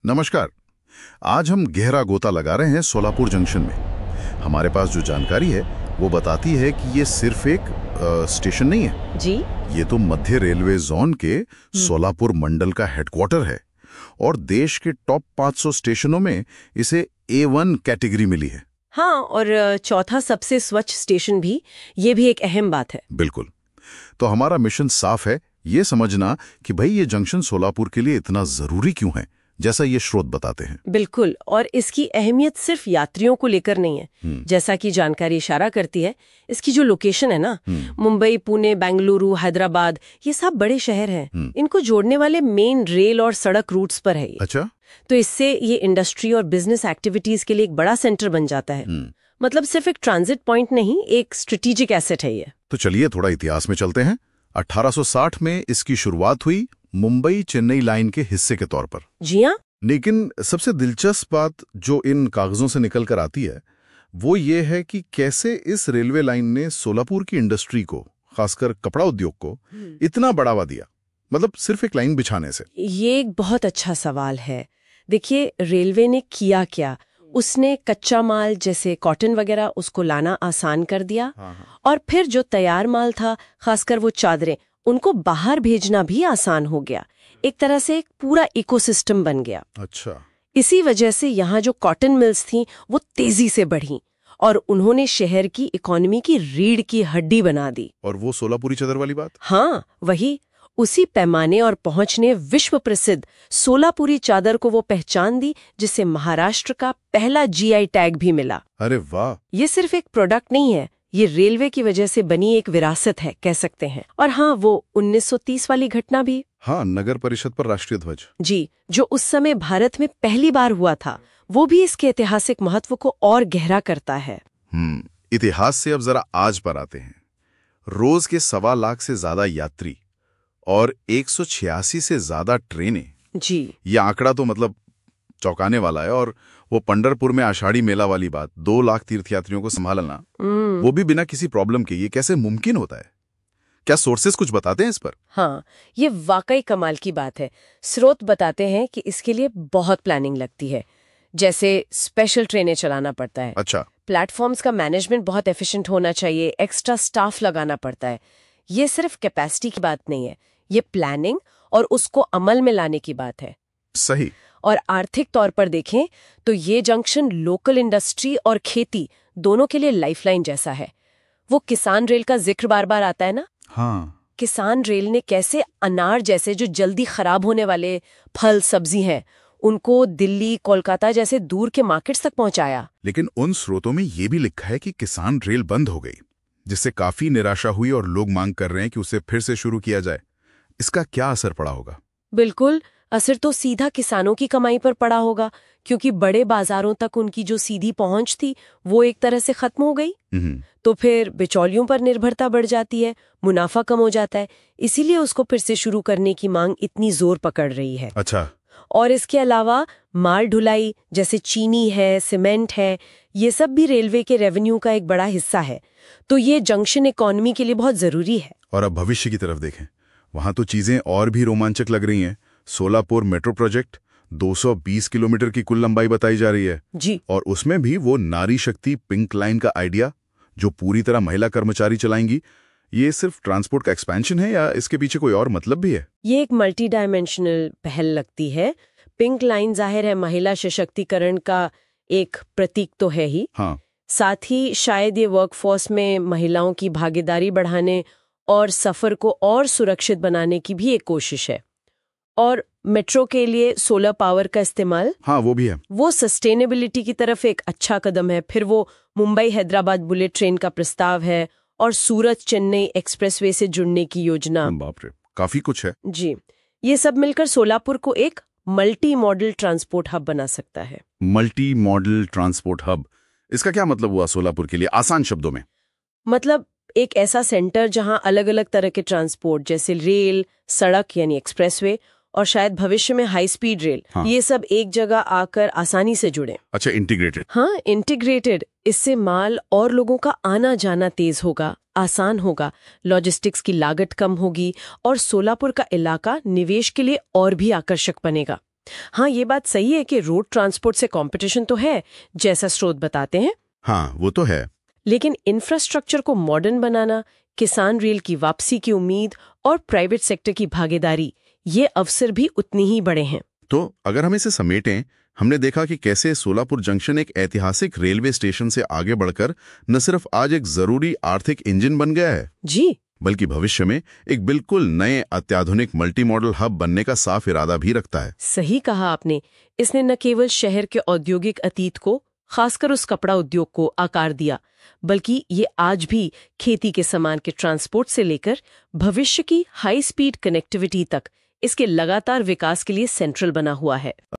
नमस्कार। आज हम गहरा गोता लगा रहे हैं सोलापुर जंक्शन में। हमारे पास जो जानकारी है वो बताती है कि ये सिर्फ एक स्टेशन नहीं है जी। ये तो मध्य रेलवे जोन के सोलापुर मंडल का हेडक्वार्टर है और देश के टॉप 500 स्टेशनों में इसे A1 कैटेगरी मिली है। हाँ, और चौथा सबसे स्वच्छ स्टेशन भी, ये भी एक अहम बात है। बिल्कुल। तो हमारा मिशन साफ है, ये समझना कि भाई ये जंक्शन सोलापुर के लिए इतना जरूरी क्यों है, जैसा ये स्रोत बताते हैं। बिल्कुल, और इसकी अहमियत सिर्फ यात्रियों को लेकर नहीं है। जैसा कि जानकारी इशारा करती है, इसकी जो लोकेशन है ना, मुंबई, पुणे, बेंगलुरु, हैदराबाद, ये सब बड़े शहर हैं। इनको जोड़ने वाले मेन रेल और सड़क रूट्स पर है ये। अच्छा। तो इससे ये इंडस्ट्री और बिजनेस एक्टिविटीज के लिए एक बड़ा सेंटर बन जाता है। मतलब सिर्फ एक ट्रांजिट पॉइंट नहीं, एक स्ट्रेटेजिक एसेट है ये। तो चलिए थोड़ा इतिहास में चलते हैं। 1860 में इसकी शुरुआत हुई मुंबई चेन्नई लाइन के हिस्से के तौर पर। जी हाँ। लेकिन सबसे दिलचस्प बात जो इन कागजों से निकल कर आती है वो ये है कि कैसे इस रेलवे लाइन ने सोलापुर की इंडस्ट्री को, खासकर कपड़ा उद्योग को, इतना बढ़ावा दिया, मतलब सिर्फ एक लाइन बिछाने से। ये एक बहुत अच्छा सवाल है। देखिए, रेलवे ने किया क्या, उसने कच्चा माल जैसे कॉटन वगैरह उसको लाना आसान कर दिया। और फिर जो तैयार माल था, खासकर वो चादरें, उनको बाहर भेजना भी आसान हो गया। एक तरह से एक पूरा इकोसिस्टम बन गया। अच्छा। इसी वजह से यहाँ जो कॉटन मिल्स थीं वो तेजी से बढ़ीं और उन्होंने शहर की इकोनॉमी की रीढ़ की हड्डी बना दी। और वो सोलापुरी चादर वाली बात? हाँ, वही। उसी पैमाने और पहुंच ने विश्व प्रसिद्ध सोलापुरी चादर को वो पहचान दी जिसे महाराष्ट्र का पहला GI टैग भी मिला। अरे वाह! ये सिर्फ एक प्रोडक्ट नहीं है, ये रेलवे की वजह से बनी एक विरासत है, कह सकते हैं। और हाँ, वो 1930 वाली घटना भी। हाँ, नगर परिषद पर राष्ट्रीय ध्वज। जी, जो उस समय भारत में पहली बार हुआ था, वो भी इसके ऐतिहासिक महत्व को और गहरा करता है। इतिहास से अब जरा आज पर आते हैं। रोज के 1.25 लाख से ज्यादा यात्री और 186 से ज्यादा ट्रेनें। जी, ये आंकड़ा तो मतलब चौंकाने वाला है। और वो पंढरपुर में आषाढ़ी मेला वाली बात, 2 लाख तीर्थयात्रियों को संभालना, वो भी बिना किसी प्रॉब्लम के, ये कैसे मुमकिन होता है? क्या सोर्सेस कुछ बताते हैं इस पर? हाँ, ये वाकई कमाल की बात है। स्रोत बताते हैं कि इसके लिए बहुत प्लानिंग लगती है, जैसे स्पेशल ट्रेनें चलाना पड़ता है। अच्छा। प्लेटफॉर्म्स का मैनेजमेंट बहुत एफिशिएंट होना चाहिए, एक्स्ट्रा स्टाफ लगाना पड़ता है। ये सिर्फ कैपेसिटी की बात नहीं है, ये प्लानिंग और उसको अमल में लाने की बात है। सही। और आर्थिक तौर पर देखें तो ये जंक्शन लोकल इंडस्ट्री और खेती दोनों के लिए लाइफलाइन जैसा है। वो किसान रेल का जिक्र बार बार आता है ना। हाँ। किसान रेल ने कैसे अनार जैसे जो जल्दी खराब होने वाले फल सब्जी हैं, उनको दिल्ली, कोलकाता जैसे दूर के मार्केट्स तक पहुंचाया। लेकिन उन स्रोतों में ये भी लिखा है कि किसान रेल बंद हो गई, जिससे काफी निराशा हुई और लोग मांग कर रहे हैं कि उसे फिर से शुरू किया जाए। इसका क्या असर पड़ा होगा? बिल्कुल, असर तो सीधा किसानों की कमाई पर पड़ा होगा, क्योंकि बड़े बाजारों तक उनकी जो सीधी पहुंच थी वो एक तरह से खत्म हो गई। तो फिर बिचौलियों पर निर्भरता बढ़ जाती है, मुनाफा कम हो जाता है। इसीलिए उसको फिर से शुरू करने की मांग इतनी जोर पकड़ रही है। अच्छा। और इसके अलावा माल ढुलाई जैसे चीनी है, सीमेंट है, ये सब भी रेलवे के रेवेन्यू का एक बड़ा हिस्सा है। तो ये जंक्शन इकोनॉमी के लिए बहुत जरूरी है। और अब भविष्य की तरफ देखें, वहां तो चीजें और भी रोमांचक लग रही हैं। सोलापुर मेट्रो प्रोजेक्ट 220 किलोमीटर की कुल लंबाई बताई जा रही है जी। और उसमें भी वो नारी शक्ति पिंक लाइन का आइडिया, जो पूरी तरह महिला कर्मचारी चलाएंगी। ये सिर्फ ट्रांसपोर्ट का एक्सपेंशन है या इसके पीछे कोई और मतलब भी है? ये एक मल्टी डायमेंशनल पहल लगती है। पिंक लाइन जाहिर है महिला सशक्तिकरण का एक प्रतीक तो है ही। हाँ। साथ ही शायद ये वर्कफोर्स में महिलाओं की भागीदारी बढ़ाने और सफर को और सुरक्षित बनाने की भी एक कोशिश है। और मेट्रो के लिए सोलर पावर का इस्तेमाल, हाँ, वो भी है। वो सस्टेनेबिलिटी की तरफ एक अच्छा कदम है। फिर वो मुंबई हैदराबाद बुलेट ट्रेन का प्रस्ताव है और सूरत चेन्नई एक्सप्रेसवे से जुड़ने की योजना। बाप रे, काफी कुछ है। जी, ये सब मिलकर सोलापुर को एक मल्टी मॉडल ट्रांसपोर्ट हब बना सकता है। मल्टी मॉडल ट्रांसपोर्ट हब, इसका क्या मतलब हुआ सोलापुर के लिए, आसान शब्दों में? मतलब एक ऐसा सेंटर जहां अलग अलग तरह के ट्रांसपोर्ट जैसे रेल, सड़क यानी एक्सप्रेसवे और शायद भविष्य में हाई स्पीड रेल, हाँ। ये सब एक जगह आकर आसानी से जुड़े। अच्छा, इंटीग्रेटेड। हाँ, इंटीग्रेटेड। इससे माल और लोगों का आना जाना तेज होगा, आसान होगा, लॉजिस्टिक्स की लागत कम होगी और सोलापुर का इलाका निवेश के लिए और भी आकर्षक बनेगा। हाँ, ये बात सही है कि रोड ट्रांसपोर्ट से कंपटीशन तो है, जैसा स्रोत बताते हैं, हाँ वो तो है। लेकिन इंफ्रास्ट्रक्चर को मॉडर्न बनाना, किसान रेल की वापसी की उम्मीद और प्राइवेट सेक्टर की भागीदारी, ये अवसर भी उतनी ही बड़े हैं। तो अगर हम इसे समेटें, हमने देखा कि कैसे सोलापुर जंक्शन एक ऐतिहासिक रेलवे स्टेशन से आगे बढ़कर न सिर्फ आज एक जरूरी आर्थिक इंजन बन गया है जी, बल्कि भविष्य में एक बिल्कुल नए अत्याधुनिक मल्टी मॉडल हब बनने का साफ इरादा भी रखता है। सही कहा आपने। इसने न केवल शहर के औद्योगिक अतीत को, खासकर उस कपड़ा उद्योग को आकार दिया, बल्कि ये आज भी खेती के सामान के ट्रांसपोर्ट से लेकर भविष्य की हाई स्पीड कनेक्टिविटी तक इसके लगातार विकास के लिए सेंट्रल बना हुआ है।